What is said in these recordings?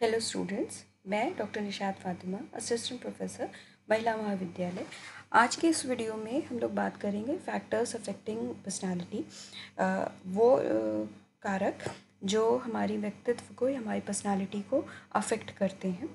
Hello students, मैं doctor Nishat Fatima, assistant professor, महिला महाविद्यालय। आज के इस वीडियो में हम लोग बात करेंगे फैक्टर्स अफेक्टिंग पर्सनालिटी। कारक जो हमारी व्यक्तित्व को या हमारी पर्सनालिटी को अफेक्ट करते हैं।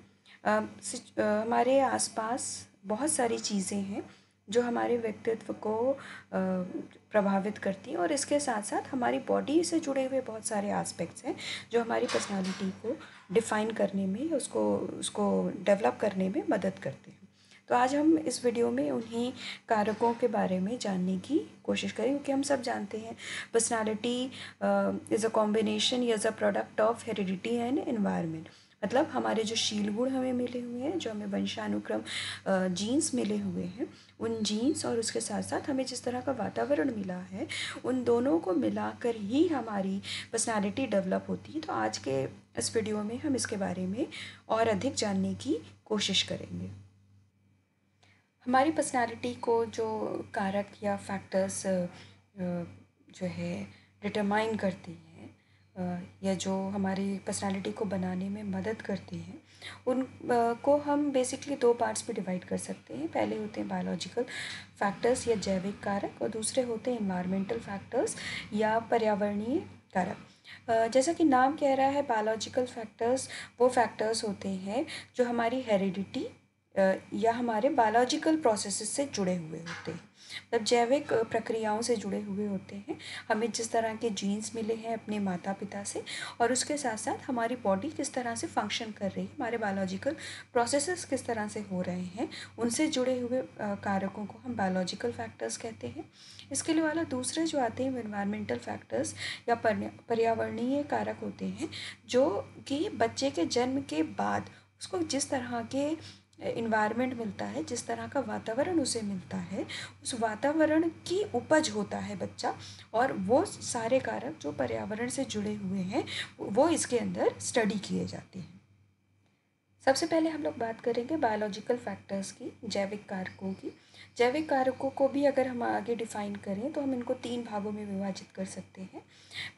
हमारे आसपास बहुत सारी चीज़ें हैं जो हमारे व्यक्तित्व को प्रभावित करती हैं, और इसके साथ साथ हमारी बॉडी से जुड़े हुए बहुत सारे एस्पेक्ट्स हैं जो हमारी पर्सनालिटी को डिफ़ाइन करने में, उसको उसको डेवलप करने में मदद करते हैं। तो आज हम इस वीडियो में उन्हीं कारकों के बारे में जानने की कोशिश करें, क्योंकि हम सब जानते हैं personality is a combination, is a product of heredity and environment. मतलब हमारे जो शील गुण हमें मिले हुए हैं, जो हमें वंशानुक्रम जीन्स मिले हुए हैं, उन जीन्स और उसके साथ साथ हमें जिस तरह का वातावरण मिला है, उन दोनों को मिलाकर ही हमारी पर्सनालिटी डेवलप होती है। तो आज के इस वीडियो में हम इसके बारे में और अधिक जानने की कोशिश करेंगे। हमारी पर्सनालिटी को जो कारक या फैक्टर्स जो है डिटरमाइन करती हैं, या जो हमारी पर्सनालिटी को बनाने में मदद करती हैं, उन को हम बेसिकली दो पार्ट्स में डिवाइड कर सकते हैं। पहले होते हैं बायोलॉजिकल फैक्टर्स या जैविक कारक, और दूसरे होते हैं इन्वायरमेंटल फैक्टर्स या पर्यावरणीय कारक। जैसा कि नाम कह रहा है, बायोलॉजिकल फैक्टर्स वो फैक्टर्स होते हैं जो हमारी हेरिडिटी या हमारे बायोलॉजिकल प्रोसेसेस से जुड़े हुए होते हैं, मतलब जैविक प्रक्रियाओं से जुड़े हुए होते हैं। हमें जिस तरह के जीन्स मिले हैं अपने माता पिता से, और उसके साथ साथ हमारी बॉडी किस तरह से फंक्शन कर रही है, हमारे बायोलॉजिकल प्रोसेसेस किस तरह से हो रहे हैं, उनसे जुड़े हुए कारकों को हम बायोलॉजिकल फैक्टर्स कहते हैं। इसके अलावा दूसरे जो आते हैं एनवायरमेंटल फैक्टर्स या पर्यावरणीय कारक होते हैं, जो कि बच्चे के जन्म के बाद उसको जिस तरह के इन्वायरमेंट मिलता है, जिस तरह का वातावरण उसे मिलता है, उस वातावरण की उपज होता है बच्चा, और वो सारे कारक जो पर्यावरण से जुड़े हुए हैं वो इसके अंदर स्टडी किए जाते हैं। सबसे पहले हम लोग बात करेंगे बायोलॉजिकल फैक्टर्स की, जैविक कारकों की। जैविक कारकों को भी अगर हम आगे डिफ़ाइन करें तो हम इनको 3 भागों में विभाजित कर सकते हैं।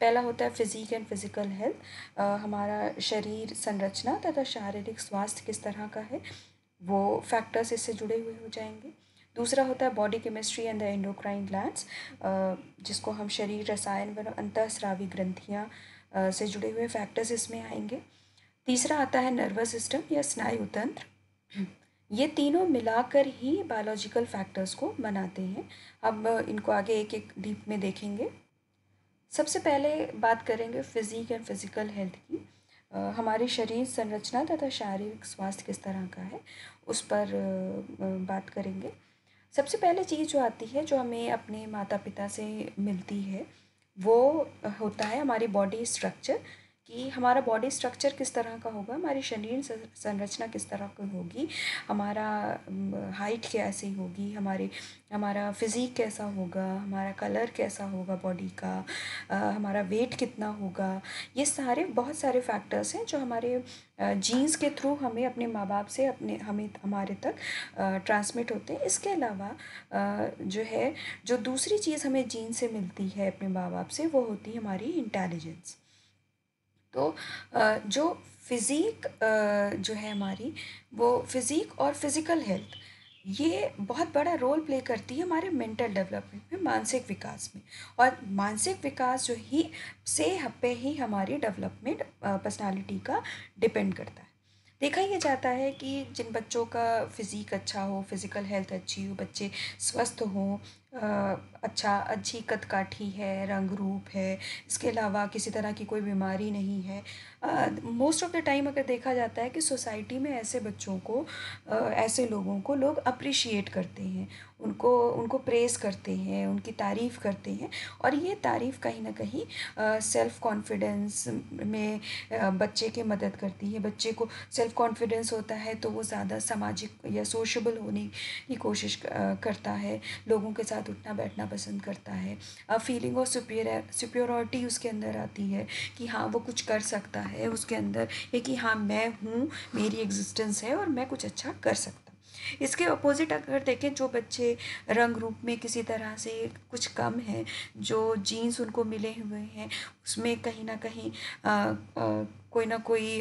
पहला होता है फिजिक एंड फिजिकल हेल्थ, हमारा शरीर संरचना तथा शारीरिक स्वास्थ्य किस तरह का है, वो फैक्टर्स इससे जुड़े हुए हो जाएंगे। दूसरा होता है body chemistry and the endocrine glands, जिसको हम शरीर रसायन व अंतःस्रावी ग्रंथियाँ से जुड़े हुए फैक्टर्स इसमें आएंगे। तीसरा आता है नर्वस सिस्टम या स्नायु तंत्र। ये तीनों मिलाकर ही बायोलॉजिकल फैक्टर्स को बनाते हैं। अब इनको आगे एक एक डीप में देखेंगे। सबसे पहले बात करेंगे फिजिक एंड फिजिकल हेल्थ की। हमारे शरीर संरचना तथा शारीरिक स्वास्थ्य किस तरह का है, उस पर बात करेंगे। सबसे पहले चीज़ जो आती है, जो हमें अपने माता पिता से मिलती है, वो होता है हमारी बॉडी स्ट्रक्चर, कि हमारा बॉडी स्ट्रक्चर किस तरह का होगा, हमारी शरीर संरचना किस तरह की होगी, हमारा हाइट कैसी होगी, हमारा फिज़िक कैसा होगा, हमारा कलर कैसा होगा बॉडी का, हमारा वेट कितना होगा। ये सारे बहुत सारे फैक्टर्स हैं जो हमारे जीन्स के थ्रू हमें अपने माँ बाप से हमारे तक ट्रांसमिट होते हैं। इसके अलावा जो दूसरी चीज़ हमें जीन से मिलती है अपने माँ बाप से, वो होती है हमारी इंटेलिजेंस। तो जो फिज़िक जो है हमारी, वो फिज़िक और फिज़िकल हेल्थ ये बहुत बड़ा रोल प्ले करती है हमारे मेंटल डेवलपमेंट में, मानसिक विकास में। और मानसिक विकास जो ही से पे ही हमारी डेवलपमेंट पर्सनालिटी का डिपेंड करता है। देखा ये जाता है कि जिन बच्चों का फिज़िक अच्छा हो, फिज़िकल हेल्थ अच्छी हो, बच्चे स्वस्थ हों, अच्छी कद काठी है, रंग रूप है, इसके अलावा किसी तरह की कोई बीमारी नहीं है, मोस्ट ऑफ द टाइम अगर देखा जाता है कि सोसाइटी में ऐसे बच्चों को, ऐसे लोगों को लोग अप्रिशिएट करते हैं, उनको उनको प्रेज़ करते हैं, उनकी तारीफ़ करते हैं। और ये तारीफ़ कहीं ना कहीं सेल्फ़ कॉन्फिडेंस में बच्चे की मदद करती है। बच्चे को सेल्फ़ कॉन्फिडेंस होता है तो वो ज़्यादा सामाजिक या सोशल होने की कोशिश करता है, लोगों के साथ उठना बैठना पसंद करता है। फीलिंग ऑफ सुपियोरिटी उसके अंदर आती है कि हाँ वो कुछ कर सकता है, उसके अंदर ये कि हाँ मैं हूँ, मेरी एग्जिस्टेंस है और मैं कुछ अच्छा कर सकता हूँ। इसके अपोजिट अगर देखें, जो बच्चे रंग रूप में किसी तरह से कुछ कम हैं, जो जीन्स उनको मिले हुए हैं उसमें कहीं ना कहीं कोई ना कोई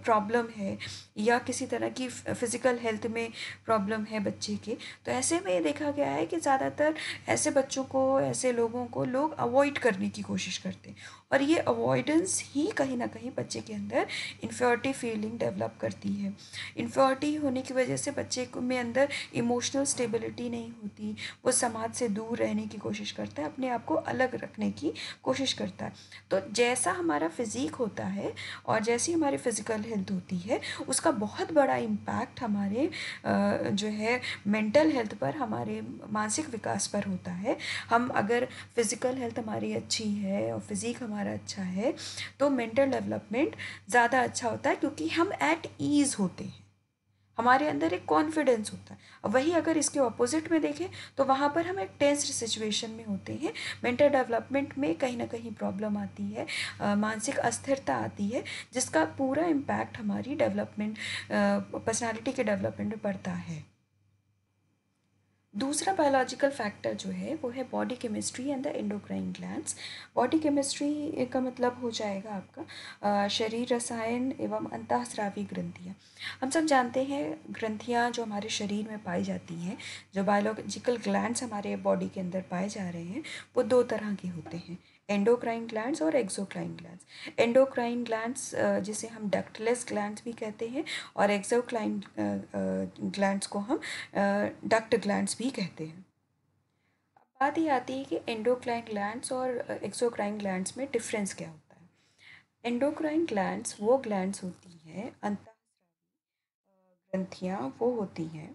प्रॉब्लम है या किसी तरह की फ़िज़िकल हेल्थ में प्रॉब्लम है बच्चे के, तो ऐसे में ये देखा गया है कि ज़्यादातर ऐसे बच्चों को, ऐसे लोगों को लोग अवॉइड करने की कोशिश करते हैं, और ये अवॉइडेंस ही कहीं ना कहीं बच्चे के अंदर इन्फियोरिटी फीलिंग डेवलप करती है। इन्फियोरिटी होने की वजह से बच्चे में अंदर इमोशनल स्टेबिलिटी नहीं होती, वो समाज से दूर रहने की कोशिश करता है, अपने आप को अलग रखने की कोशिश करता है। तो जैसा हमारा फिज़िक होता है और जैसी हमारी फ़िज़िकल हेल्थ होती है, उसका बहुत बड़ा इम्पैक्ट हमारे जो है मेंटल हेल्थ पर, हमारे मानसिक विकास पर होता है। हम अगर फ़िज़िकल हेल्थ हमारी अच्छी है और फिज़िक हमारा अच्छा है तो मेंटल डेवलपमेंट ज़्यादा अच्छा होता है, क्योंकि हम एट ईज़ होते हैं, हमारे अंदर एक कॉन्फिडेंस होता है। और वही अगर इसके ऑपोजिट में देखें तो वहाँ पर हम एक टेंस्ड सिचुएशन में होते हैं, मेंटल डेवलपमेंट में कहीं ना कहीं प्रॉब्लम आती है, मानसिक अस्थिरता आती है, जिसका पूरा इम्पैक्ट हमारी डेवलपमेंट, पर्सनालिटी के डेवलपमेंट में पड़ता है। दूसरा बायोलॉजिकल फैक्टर जो है वो है body chemistry and the endocrine glands. Body chemistry का मतलब हो जाएगा आपका शरीर रसायन एवं अंतःस्रावी ग्रंथियाँ। हम सब जानते हैं ग्रंथियाँ जो हमारे शरीर में पाई जाती हैं, जो बायोलॉजिकल ग्लैंड्स हमारे बॉडी के अंदर पाए जा रहे हैं, वो दो तरह के होते हैं, एंडोक्राइन ग्लैंड्स और एक्सोक्राइन ग्लैंड्स। एंडोक्राइन ग्लैंड्स जिसे हम डक्टलेस ग्लैंड्स भी कहते हैं, और एक्सोक्राइन ग्लैंड्स को हम डक्ट ग्लैंड्स भी कहते हैं। अब बात ये आती है कि एंडोक्राइन ग्लैंड्स और एक्सोक्राइन ग्लैंड्स में डिफरेंस क्या होता है। एंडोक्राइन ग्लैंड्स वो ग्लैंड्स होती हैं, ग्रंथियाँ वो होती हैं,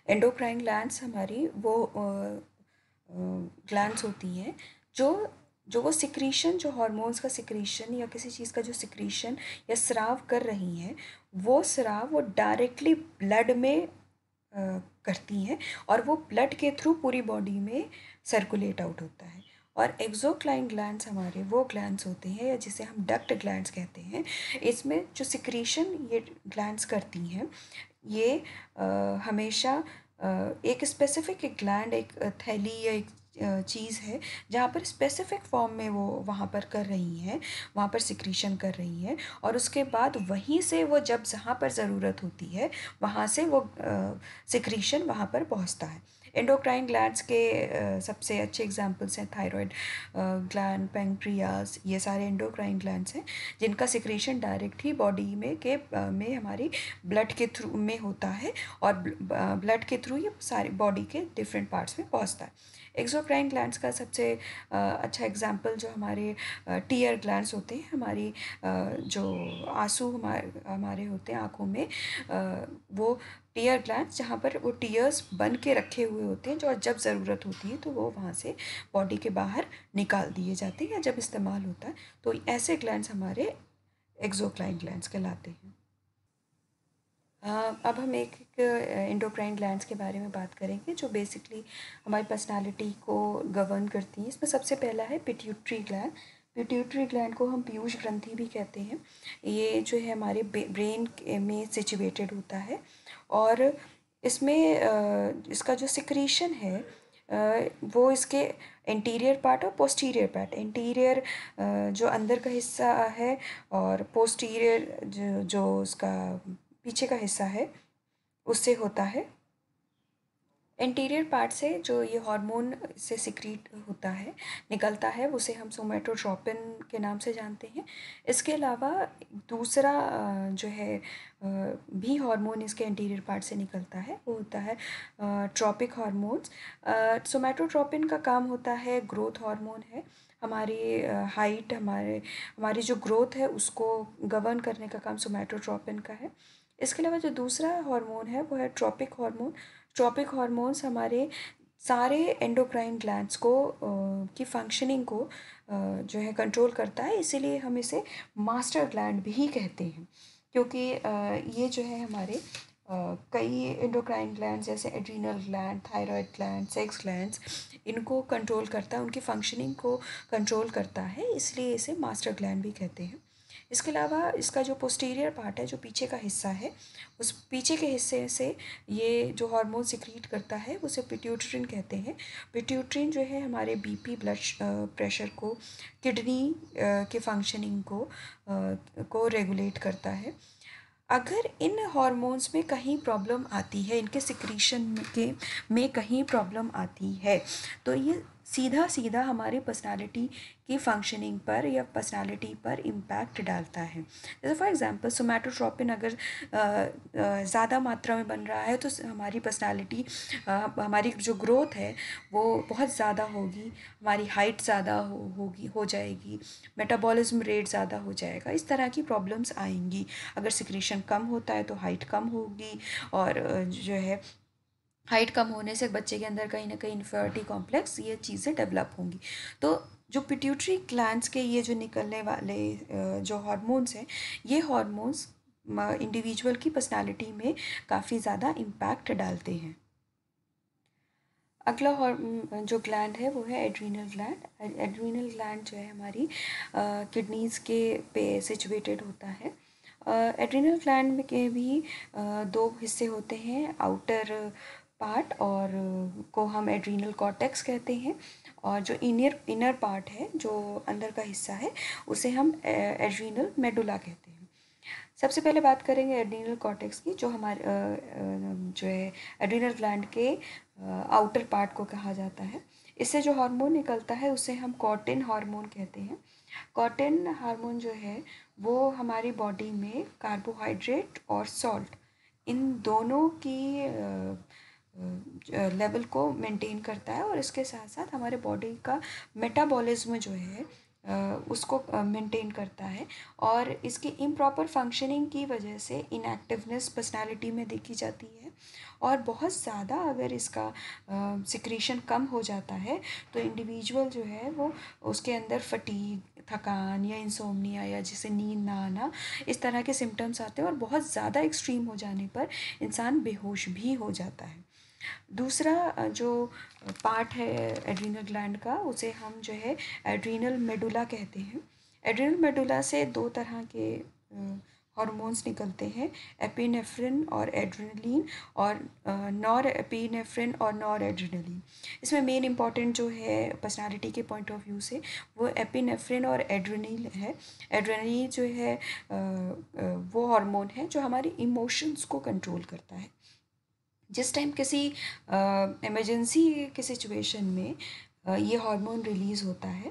एंडोक्राइन ग्लैंड्स हमारी वो ग्लैंड्स होती हैं जो जो वो सिक्रीशन, जो हार्मोन्स का सिक्रीशन या किसी चीज़ का जो सिक्रीशन या स्राव कर रही हैं, वो स्राव वो डायरेक्टली ब्लड में करती हैं, और वो ब्लड के थ्रू पूरी बॉडी में सर्कुलेट आउट होता है। और एक्सोक्राइन ग्लैंड्स हमारे वो ग्लैंड्स होते हैं, या जिसे हम डक्ट ग्लैंड्स कहते हैं, इसमें जो सिक्रीशन ये ग्लैंड्स करती हैं, ये हमेशा एक स्पेसिफिक एक ग्लैंड, एक थैली या एक चीज़ है जहाँ पर स्पेसिफिक फॉर्म में वो वहाँ पर कर रही हैं, वहाँ पर सिक्रीशन कर रही हैं, और उसके बाद वहीं से वो जब जहाँ पर ज़रूरत होती है वहाँ से वो सिक्रीशन वहाँ पर पहुँचता है। एंडोक्राइन ग्लैंड्स के सबसे अच्छे एग्जांपल्स हैं थायराइड ग्लैंड, पैंक्रियास, ये सारे एंडोक्राइन ग्लैंड्स हैं जिनका सिक्रीशन डायरेक्ट ही बॉडी में हमारी ब्लड के थ्रू में होता है, और ब्लड के थ्रू ये सारी बॉडी के डिफरेंट पार्ट्स में पहुंचता है। एक्सोक्राइन ग्लैंड्स का सबसे अच्छा एग्जांपल जो हमारे टीयर ग्लैंड्स होते हैं, हमारी जो आंसू हमारे होते हैं आँखों में, वो टीयर ग्लैंड्स, जहाँ पर वो टीयर्स बन के रखे हुए होते हैं, जो जब ज़रूरत होती है तो वो वहाँ से बॉडी के बाहर निकाल दिए जाते हैं, या जब इस्तेमाल होता है तो ऐसे ग्लैंड्स हमारे एक्सोक्राइन ग्लैंड्स कहलाते हैं। अब हम एक एक एंडोक्राइन ग्लैंड्स के बारे में बात करेंगे जो बेसिकली हमारी पर्सनालिटी को गवर्न करती हैं। इसमें सबसे पहला है पिट्यूटरी ग्लैंड। पिट्यूटरी ग्लैंड को हम पीयूष ग्रंथि भी कहते हैं। ये जो है हमारे ब्रेन में सिचुएटेड होता है, और इसमें इसका जो सिक्रीशन है वो इसके इंटीरियर पार्ट और पोस्टीरियर पार्ट, इंटीरियर जो अंदर का हिस्सा है, और पोस्टीरियर जो जो उसका पीछे का हिस्सा है उससे होता है। इंटीरियर पार्ट से जो ये हार्मोन से सिक्रीट होता है, निकलता है, उसे हम सोमैटोट्रोपिन के नाम से जानते हैं। इसके अलावा दूसरा जो है भी हार्मोन इसके इंटीरियर पार्ट से निकलता है, वो होता है ट्रॉपिक हार्मोन्स। सोमैटोट्रोपिन का काम होता है, ग्रोथ हार्मोन है, हमारी हाइट, हमारी जो ग्रोथ है उसको गवर्न करने का काम सोमैटोट्रोपिन का है। इसके अलावा जो दूसरा हार्मोन है वो है ट्रॉपिक हार्मोन। ट्रॉपिक हार्मोन्स हमारे सारे एंडोक्राइन ग्लैंड्स को की फंक्शनिंग को जो है कंट्रोल करता है, इसीलिए हम इसे मास्टर ग्लैंड भी कहते हैं, क्योंकि ये जो है हमारे कई एंडोक्राइन ग्लैंड जैसे adrenal gland, thyroid gland, sex glands, इनको कंट्रोल करता है, उनकी फंक्शनिंग को कंट्रोल करता है, इसलिए इसे मास्टर ग्लैंड भी कहते हैं। इसके अलावा इसका जो पोस्टीरियर पार्ट है, जो पीछे का हिस्सा है, उस पीछे के हिस्से से ये जो हार्मोन सिक्रीट करता है उसे पिट्यूटरिन कहते हैं। पिट्यूटरिन जो है हमारे बीपी, ब्लड प्रेशर को, किडनी के फंक्शनिंग को रेगुलेट करता है। अगर इन हार्मोन्स में कहीं प्रॉब्लम आती है, इनके सिक्रीशन में कहीं प्रॉब्लम आती है, तो ये सीधा सीधा हमारी पर्सनालिटी की फंक्शनिंग पर या पर्सनालिटी पर इम्पैक्ट डालता है। जैसे फॉर एग्जांपल सोमैटोट्रोपिन अगर ज़्यादा मात्रा में बन रहा है तो हमारी पर्सनालिटी, हमारी जो ग्रोथ है वो बहुत ज़्यादा होगी, हमारी हाइट ज़्यादा हो जाएगी, मेटाबॉलिज्म रेट ज़्यादा हो जाएगा, इस तरह की प्रॉब्लम्स आएंगी। अगर सिक्रीशन कम होता है तो हाइट कम होगी, और जो है हाइट कम होने से बच्चे के अंदर कहीं ना कहीं इन्फीरियरिटी कॉम्प्लेक्स, ये चीज़ें डेवलप होंगी। तो जो पिट्यूटरी ग्लैंड्स के ये जो निकलने वाले जो हार्मोन्स हैं, ये हार्मोन्स इंडिविजुअल की पर्सनालिटी में काफ़ी ज़्यादा इम्पैक्ट डालते हैं। अगला जो ग्लैंड है वो है एड्रीनल ग्लैंड। एड्रीनल ग्लैंड जो है हमारी किडनीज़ के पे सिचुएटेड होता है। एड्रीनल ग्लैंड में के भी दो हिस्से होते हैं, आउटर पार्ट और को हम एड्रीनल कॉर्टेक्स कहते हैं, और जो इनर पार्ट है, जो अंदर का हिस्सा है, उसे हम एड्रीनल मेडुला कहते हैं। सबसे पहले बात करेंगे एड्रीनल कॉर्टेक्स की, जो हमारे जो है एड्रीनल ग्लैंड के आउटर पार्ट को कहा जाता है। इससे जो हार्मोन निकलता है उसे हम कॉर्टिन हार्मोन कहते हैं। कॉर्टिन हार्मोन जो है वो हमारी बॉडी में कार्बोहाइड्रेट और सॉल्ट, इन दोनों की लेवल को मेंटेन करता है, और इसके साथ साथ हमारे बॉडी का मेटाबॉलिज्म जो है उसको मेंटेन करता है। और इसकी इम्प्रॉपर फंक्शनिंग की वजह से इनएक्टिवनेस पर्सनालिटी में देखी जाती है, और बहुत ज़्यादा अगर इसका सिक्रीशन कम हो जाता है तो इंडिविजुअल जो है वो, उसके अंदर फटीग, थकान या इंसोम्निया या जिसे नींद ना आना, इस तरह के सिम्टम्स आते हैं, और बहुत ज़्यादा एक्सट्रीम हो जाने पर इंसान बेहोश भी हो जाता है। दूसरा जो पार्ट है एड्रीनल ग्लैंड का, उसे हम जो है एड्रीनल मेडुला कहते हैं। एड्रीनल मेडुला से दो तरह के हार्मोन्स निकलते हैं, एपिनेफ्रिन और एड्रेनलिन, और नॉर एपिनेफ्रिन और नॉर एड्रेनलिन। इसमें मेन इंपॉर्टेंट जो है पर्सनालिटी के पॉइंट ऑफ व्यू से वो एपिनेफ्रिन और एड्रेनलिन है। एड्रेनलिन जो है वो हार्मोन है जो हमारी इमोशंस को कंट्रोल करता है। जिस टाइम किसी इमरजेंसी के सिचुएशन में ये हार्मोन रिलीज़ होता है,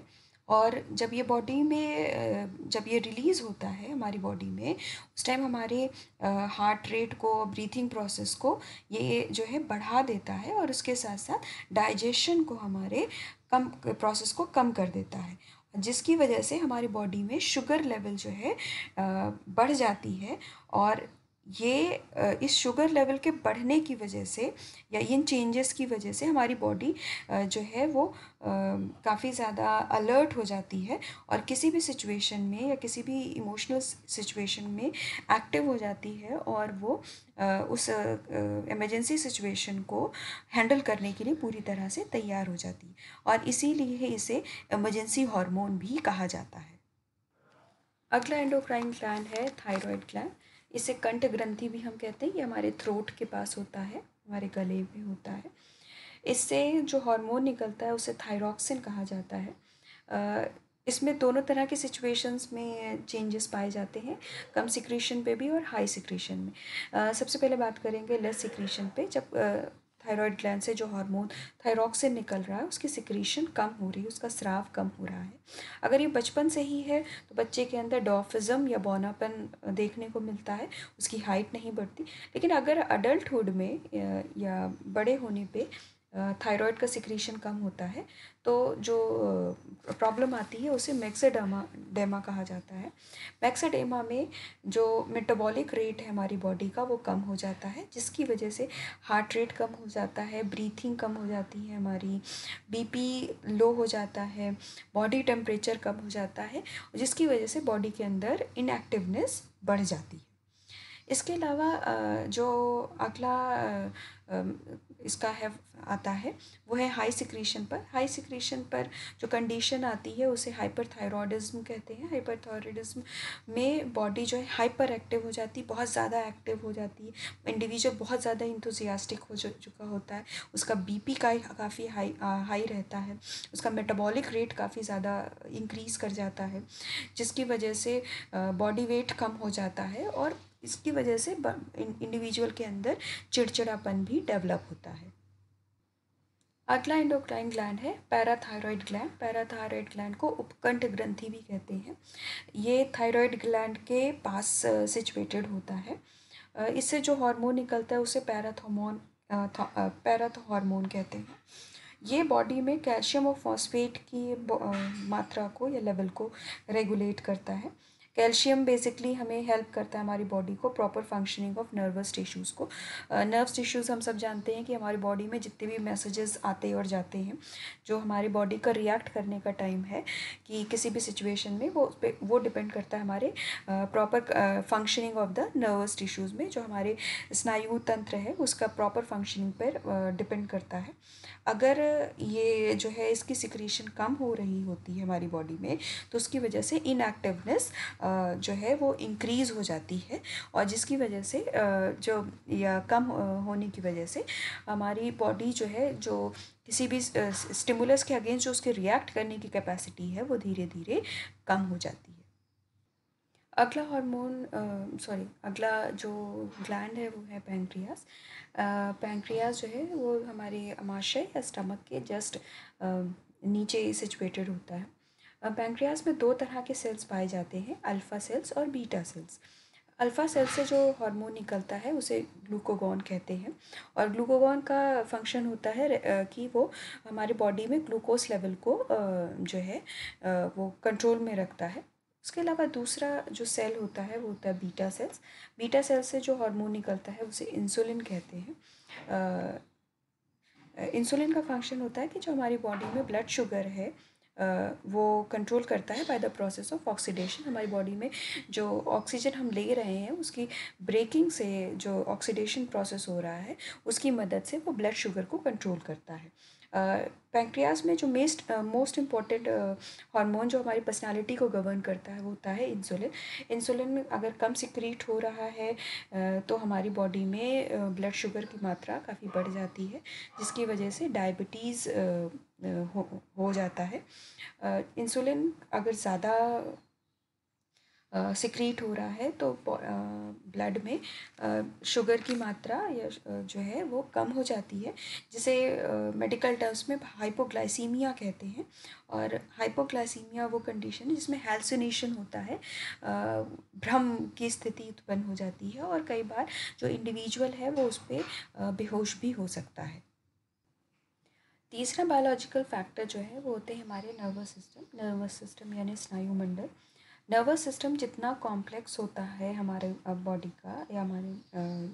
और जब ये बॉडी में जब ये रिलीज़ होता है हमारी बॉडी में, उस टाइम हमारे हार्ट रेट को, ब्रीथिंग प्रोसेस को ये जो है बढ़ा देता है, और उसके साथ साथ डाइजेशन को, हमारे कम प्रोसेस को कम कर देता है, जिसकी वजह से हमारी बॉडी में शुगर लेवल जो है बढ़ जाती है। और ये इस शुगर लेवल के बढ़ने की वजह से या इन चेंजेस की वजह से हमारी बॉडी जो है वो काफ़ी ज़्यादा अलर्ट हो जाती है, और किसी भी सिचुएशन में या किसी भी इमोशनल सिचुएशन में एक्टिव हो जाती है, और वो उस इमरजेंसी सिचुएशन को हैंडल करने के लिए पूरी तरह से तैयार हो जाती है, और इसीलिए इसे इमरजेंसी हार्मोन भी कहा जाता है। अगला एंडोक्राइन ग्लैंड है थायराइड ग्लैंड। इसे कंठ ग्रंथि भी हम कहते हैं। ये हमारे थ्रोट के पास होता है, हमारे गले में होता है। इससे जो हार्मोन निकलता है उसे थायरॉक्सिन कहा जाता है। इसमें दोनों तरह के सिचुएशंस में चेंजेस पाए जाते हैं, कम सिक्रीशन पे भी और हाई सिक्रीशन में। सबसे पहले बात करेंगे लेस सिक्रीशन पे। जब थायराइड ग्लैंड से जो हार्मोन थायरॉक्सिन निकल रहा है उसकी सिक्रीशन कम हो रही है, उसका स्राव कम हो रहा है। अगर ये बचपन से ही है तो बच्चे के अंदर डॉर्फिज्म या बौनापन देखने को मिलता है, उसकी हाइट नहीं बढ़ती। लेकिन अगर अडल्टहुड में या बड़े होने पे थायराइड का सिक्रीशन कम होता है तो जो प्रॉब्लम आती है उसे मैक्सेडेमा कहा जाता है। मैक्सेडेमा में जो मेटाबॉलिक रेट है हमारी बॉडी का वो कम हो जाता है, जिसकी वजह से हार्ट रेट कम हो जाता है, ब्रीथिंग कम हो जाती है, हमारी बीपी लो हो जाता है, बॉडी टेम्परेचर कम हो जाता है, जिसकी वजह से बॉडी के अंदर इनएक्टिवनेस बढ़ जाती है। इसके अलावा जो अगला इसका है आता है वो है हाई सिक्रीशन पर। हाई सिक्रीशन पर जो कंडीशन आती है उसे हाइपरथायरॉयडिज्म कहते हैं। हाइपरथायरॉयडिज्म में बॉडी जो है हाइपर एक्टिव हो जाती है, बहुत ज़्यादा एक्टिव हो जाती है। इंडिविजुअल बहुत ज़्यादा इंथुजियास्टिक हो चुका होता है, उसका बीपी का काफ़ी हाई रहता है, उसका मेटाबॉलिक रेट काफ़ी ज़्यादा इंक्रीज़ कर जाता है, जिसकी वजह से बॉडी वेट कम हो जाता है और इसकी वजह से इंडिविजुअल के अंदर चिड़चिड़ापन भी डेवलप होता है। अगला एंडोक्राइन ग्लैंड है पैराथायरॉयड ग्लैंड। पैराथायरॉयड ग्लैंड को उपकंठ ग्रंथि भी कहते हैं। ये थायरॉयड ग्लैंड के पास सिचुएटेड होता है। इससे जो हार्मोन निकलता है उसे पैराथॉर्मोन कहते हैं। ये बॉडी में कैल्शियम और फॉस्फेट की मात्रा को या लेवल को रेगुलेट करता है। कैल्शियम बेसिकली हमें हेल्प करता है हमारी बॉडी को proper functioning of nervous tissues को। नर्व्स टिश्यूज़ हम सब जानते हैं कि हमारी बॉडी में जितने भी मैसेजेस आते और जाते हैं, जो हमारी बॉडी का रिएक्ट करने का टाइम है कि किसी भी सिचुएशन में वो डिपेंड करता है हमारे proper functioning of the nervous tissues में। जो हमारे स्नायु तंत्र है उसका प्रॉपर फंक्शनिंग पर डिपेंड करता है। अगर ये जो है इसकी सिक्रीशन कम हो रही होती है हमारी बॉडी में तो उसकी वजह से इनएक्टिवनेस जो है वो इंक्रीज़ हो जाती है और जिसकी वजह से जो या कम होने की वजह से हमारी बॉडी जो है जो किसी भी स्टिमुलस के अगेंस्ट जो उसके रिएक्ट करने की कैपेसिटी है वो धीरे धीरे कम हो जाती है। अगला अगला जो ग्लैंड है वो है पैंक्रियास। पैंक्रियास जो है वो हमारे अमाशय या स्टमक के जस्ट नीचे सिचुएटेड होता है। पैंक्रियास में दो तरह के सेल्स पाए जाते हैं, अल्फ़ा सेल्स और बीटा सेल्स। अल्फ़ा सेल से जो हार्मोन निकलता है उसे ग्लूकागॉन कहते हैं और ग्लूकागॉन का फंक्शन होता है कि वो हमारे बॉडी में ग्लूकोज लेवल को जो है वो कंट्रोल में रखता है। उसके अलावा दूसरा जो सेल होता है वो होता है बीटा सेल्स। बीटा सेल से जो हार्मोन निकलता है उसे इंसुलिन कहते हैं। इंसुलिन का फंक्शन होता है कि जो हमारी बॉडी में ब्लड शुगर है वो कंट्रोल करता है by the process of oxidation. हमारी बॉडी में जो ऑक्सीजन हम ले रहे हैं उसकी ब्रेकिंग से जो ऑक्सीडेशन प्रोसेस हो रहा है उसकी मदद से वो ब्लड शुगर को कंट्रोल करता है। पैंक्रियास में जो मोस्ट इम्पॉर्टेंट हार्मोन जो हमारी पर्सनालिटी को गवर्न करता है वो होता है इंसुलिन। इंसुलिन अगर कम सिक्रीट हो रहा है तो हमारी बॉडी में ब्लड शुगर की मात्रा काफ़ी बढ़ जाती है, जिसकी वजह से डायबिटीज़ हो जाता है। इंसुलिन अगर ज़्यादा सिक्रीट हो रहा है तो ब्लड में शुगर की मात्रा या जो है वो कम हो जाती है, जिसे मेडिकल टर्म्स में हाइपोग्लाइसीमिया कहते हैं। और हाइपोग्लाइसीमिया वो कंडीशन है जिसमें हैल्यूसिनेशन होता है, भ्रम की स्थिति उत्पन्न हो जाती है और कई बार जो इंडिविजुअल है वो उस पर बेहोश भी हो सकता है। तीसरा बायोलॉजिकल फैक्टर जो है वो होते हैं हमारे नर्वस सिस्टम यानी स्नायु मंडल। नर्वस सिस्टम जितना कॉम्प्लेक्स होता है हमारे बॉडी का या हमारे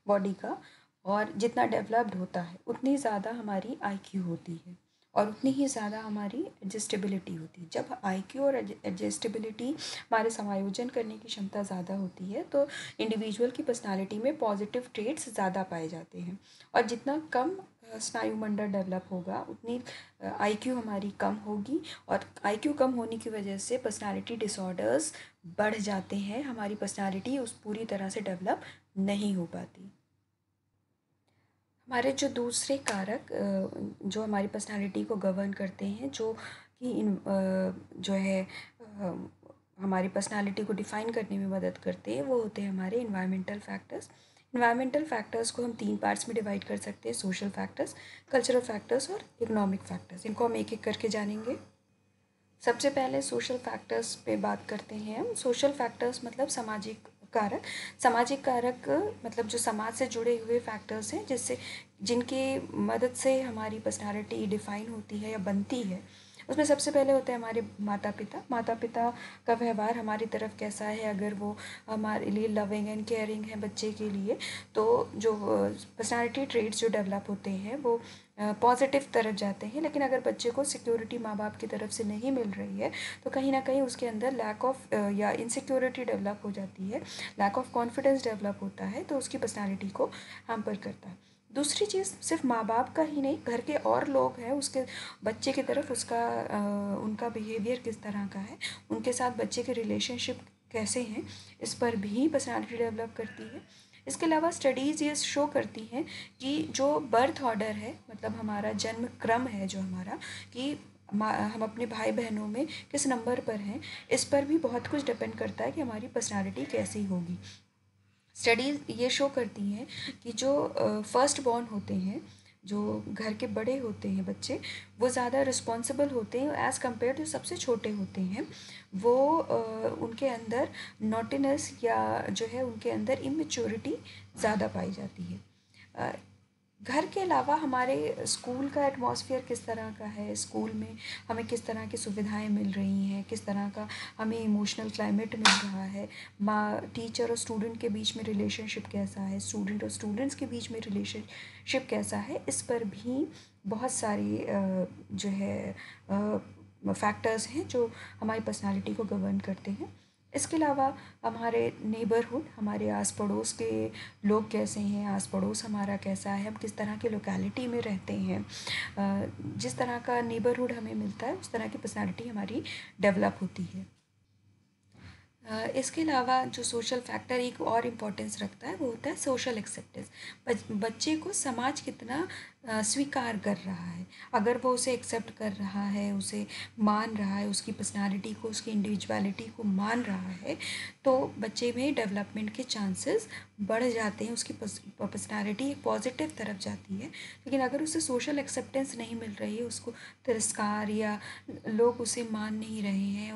बॉडी का और जितना डेवलप्ड होता है उतनी ज़्यादा हमारी आईक्यू होती है और उतनी ही ज़्यादा हमारी एडजस्टेबिलिटी होती है। जब आईक्यू और एडजस्टेबिलिटी हमारे समायोजन करने की क्षमता ज़्यादा होती है तो इंडिविजुअल की पर्सनालिटी में पॉजिटिव ट्रेट्स ज़्यादा पाए जाते हैं और जितना कम स्नायुमंडल डेवलप होगा उतनी आईक्यू हमारी कम होगी और आईक्यू कम होने की वजह से पर्सनालिटी डिसऑर्डर्स बढ़ जाते हैं, हमारी पर्सनालिटी उस पूरी तरह से डेवलप नहीं हो पाती। हमारे जो दूसरे कारक जो हमारी पर्सनालिटी को गवर्न करते हैं, जो कि जो है हमारी पर्सनालिटी को डिफ़ाइन करने में मदद करते हैं, वो होते हैं हमारे इन्वायरमेंटल फैक्टर्स। इन्वायरमेंटल फैक्टर्स को हम 3 पार्ट्स में डिवाइड कर सकते हैं, सोशल फैक्टर्स, कल्चरल फैक्टर्स और इकोनॉमिक फैक्टर्स। इनको हम एक एक करके जानेंगे। सबसे पहले सोशल फैक्टर्स पे बात करते हैं हम। सोशल फैक्टर्स मतलब सामाजिक कारक। सामाजिक कारक मतलब जो समाज से जुड़े हुए फैक्टर्स हैं जिससे जिनकी मदद से हमारी पर्सनालिटी डिफ़ाइन होती है या बनती है। उसमें सबसे पहले होता है हमारे माता पिता। माता पिता का व्यवहार हमारी तरफ कैसा है, अगर वो हमारे लिए लविंग एंड केयरिंग है बच्चे के लिए तो जो पर्सनालिटी ट्रेट्स जो डेवलप होते हैं वो पॉजिटिव तरफ जाते हैं। लेकिन अगर बच्चे को सिक्योरिटी माँ बाप की तरफ से नहीं मिल रही है तो कहीं ना कहीं उसके अंदर लैक ऑफ या इनसिक्योरिटी डेवलप हो जाती है, लैक ऑफ कॉन्फिडेंस डेवलप होता है तो उसकी पर्सनालिटी को हैम्पर करता है। दूसरी चीज़ सिर्फ माँ बाप का ही नहीं, घर के और लोग हैं उसके बच्चे की तरफ उनका बिहेवियर किस तरह का है, उनके साथ बच्चे के रिलेशनशिप कैसे हैं, इस पर भी पर्सनालिटी डेवलप करती है। इसके अलावा स्टडीज़ ये शो करती हैं कि जो बर्थ ऑर्डर है, मतलब हमारा जन्म क्रम है जो हमारा, कि हम अपने भाई बहनों में किस नंबर पर हैं, इस पर भी बहुत कुछ डिपेंड करता है कि हमारी पर्सनालिटी कैसी होगी। स्टडीज़ ये शो करती हैं कि जो फर्स्ट बॉर्न होते हैं, जो घर के बड़े होते हैं बच्चे, वो ज़्यादा रिस्पॉन्सिबल होते हैं एज़ कम्पेयर जो सबसे छोटे होते हैं। वो उनके अंदर नॉटीनेस या जो है उनके अंदर इमेच्योरिटी ज़्यादा पाई जाती है। अ, घर के अलावा हमारे स्कूल का एटमॉस्फेयर किस तरह का है, स्कूल में हमें किस तरह की सुविधाएं मिल रही हैं, किस तरह का हमें इमोशनल क्लाइमेट मिल रहा है, माँ टीचर और स्टूडेंट के बीच में रिलेशनशिप कैसा है, स्टूडेंट और स्टूडेंट्स के बीच में रिलेशनशिप कैसा है, इस पर भी बहुत सारी जो है फैक्टर्स हैं जो हमारी पर्सनालिटी को गवर्न करते हैं। इसके अलावा हमारे नेबरहुड, हमारे आस पड़ोस के लोग कैसे हैं, आस पड़ोस हमारा कैसा है, हम किस तरह के लोकेलिटी में रहते हैं, जिस तरह का नेबरहुड हमें मिलता है उस तरह की पर्सनालिटी हमारी डेवलप होती है। इसके अलावा जो सोशल फैक्टर एक और इम्पोर्टेंस रखता है वो होता है सोशल एक्सेप्टेंस। बच्चे को समाज कितना स्वीकार कर रहा है, अगर वो उसे एक्सेप्ट कर रहा है, उसे मान रहा है, उसकी पर्सनालिटी को, उसकी इंडिविजुअलिटी को मान रहा है, तो बच्चे में डेवलपमेंट के चांसेस बढ़ जाते हैं, उसकी पर्सनालिटी एक पॉजिटिव तरफ जाती है। लेकिन अगर उसे सोशल एक्सेप्टेंस नहीं मिल रही है, उसको तिरस्कार या लोग उसे मान नहीं रहे हैं,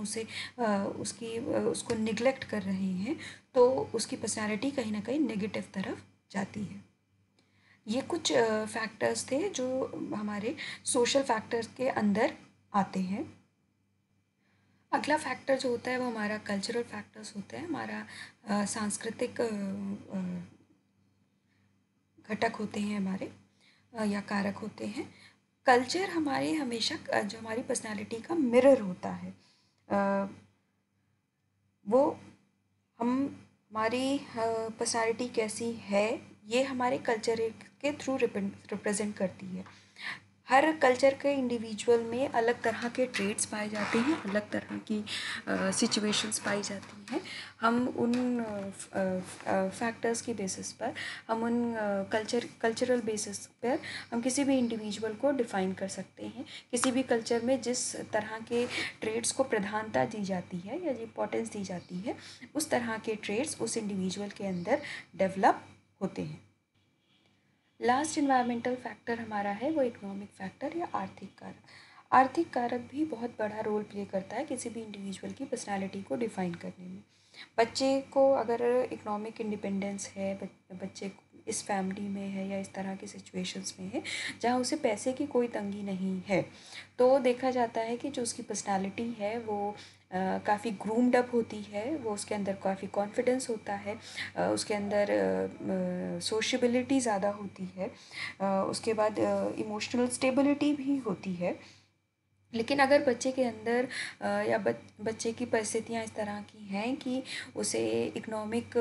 उसको निगलेक्ट कर रहे हैं, तो उसकी पर्सनालिटी कहीं ना कहीं नेगेटिव तरफ जाती है। ये कुछ फैक्टर्स थे जो हमारे सोशल फैक्टर्स के अंदर आते हैं। अगला फैक्टर जो होता है वो हमारा कल्चरल फैक्टर्स होता है, हमारा सांस्कृतिक घटक होते हैं हमारे, या कारक होते हैं। कल्चर हमारे हमेशा जो हमारी पर्सनालिटी का मिरर होता है, वो हम हमारी पर्सनालिटी कैसी है ये हमारे कल्चर के थ्रू रिप्रेजेंट करती है। हर कल्चर के इंडिविजुअल में अलग तरह के ट्रेड्स पाए जाते हैं, अलग तरह की सिचुएशंस पाई जाती हैं। हम उन फैक्टर्स की बेसिस पर, हम उन कल्चरल बेसिस पर हम किसी भी इंडिविजुअल को डिफ़ाइन कर सकते हैं। किसी भी कल्चर में जिस तरह के ट्रेड्स को प्रधानता दी जाती है या इम्पोर्टेंस दी जाती है, उस तरह के ट्रेड्स उस इंडिविजुअल के अंदर डेवलप होते हैं। लास्ट इन्वायरमेंटल फैक्टर हमारा है वो इकोनॉमिक फैक्टर या आर्थिक कारक। आर्थिक कारक भी बहुत बड़ा रोल प्ले करता है किसी भी इंडिविजुअल की पर्सनालिटी को डिफ़ाइन करने में। बच्चे को अगर इकोनॉमिक इंडिपेंडेंस है, बच्चे इस फैमिली में है या इस तरह की सिचुएशंस में है जहाँ उसे पैसे की कोई तंगी नहीं है, तो देखा जाता है कि जो उसकी पर्सनालिटी है वो काफ़ी ग्रूम्ड अप होती है, वो उसके अंदर काफ़ी कॉन्फिडेंस होता है, उसके अंदर सोशबिलिटी ज़्यादा होती है, उसके बाद इमोशनल स्टेबिलिटी भी होती है। लेकिन अगर बच्चे के अंदर या बच्चे की परिस्थितियाँ इस तरह की हैं कि उसे इकोनॉमिक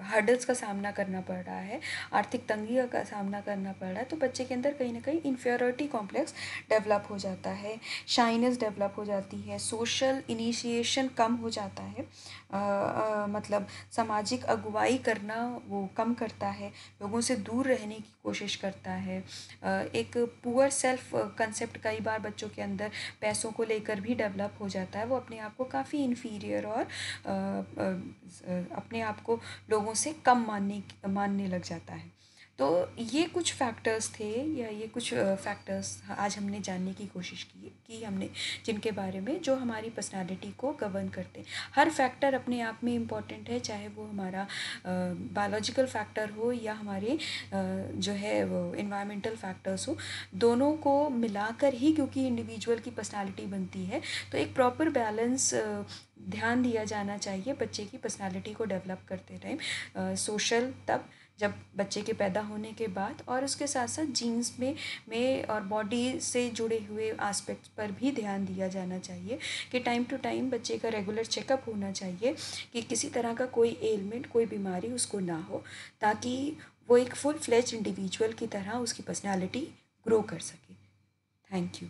हर्डल्स का सामना करना पड़ रहा है, आर्थिक तंगी का सामना करना पड़ रहा है, तो बच्चे के अंदर कहीं ना कहीं इन्फीरियरिटी कॉम्प्लेक्स डेवलप हो जाता है, शाइनेस डेवलप हो जाती है, सोशल इनिशिएशन कम हो जाता है, मतलब सामाजिक अगुवाई करना वो कम करता है, लोगों से दूर रहने की कोशिश करता है। एक पुअर सेल्फ कंसेप्ट कई बार बच्चों के अंदर पैसों को लेकर भी डेवलप हो जाता है, वो अपने आप को काफ़ी इन्फीरियर और अपने आप को लोगों से कम मानने लग जाता है। तो ये कुछ फैक्टर्स थे, या ये कुछ फैक्टर्स आज हमने जानने की कोशिश की हमने, जिनके बारे में जो हमारी पर्सनालिटी को गवर्न करते हैं। हर फैक्टर अपने आप में इम्पॉर्टेंट है, चाहे वो हमारा बायोलॉजिकल फैक्टर हो या हमारे जो है वो इन्वायरमेंटल फैक्टर्स हो, दोनों को मिलाकर ही क्योंकि इंडिविजुअल की पर्सनालिटी बनती है, तो एक प्रॉपर बैलेंस ध्यान दिया जाना चाहिए बच्चे की पर्सनालिटी को डेवलप करते टाइम। सोशल तब जब बच्चे के पैदा होने के बाद, और उसके साथ साथ जीन्स में और बॉडी से जुड़े हुए एस्पेक्ट्स पर भी ध्यान दिया जाना चाहिए कि टाइम टू टाइम बच्चे का रेगुलर चेकअप होना चाहिए कि किसी तरह का कोई एलमेंट, कोई बीमारी उसको ना हो, ताकि वो एक फुल फ्लेज इंडिविजुअल की तरह उसकी पर्सनालिटी ग्रो कर सके। Thank you.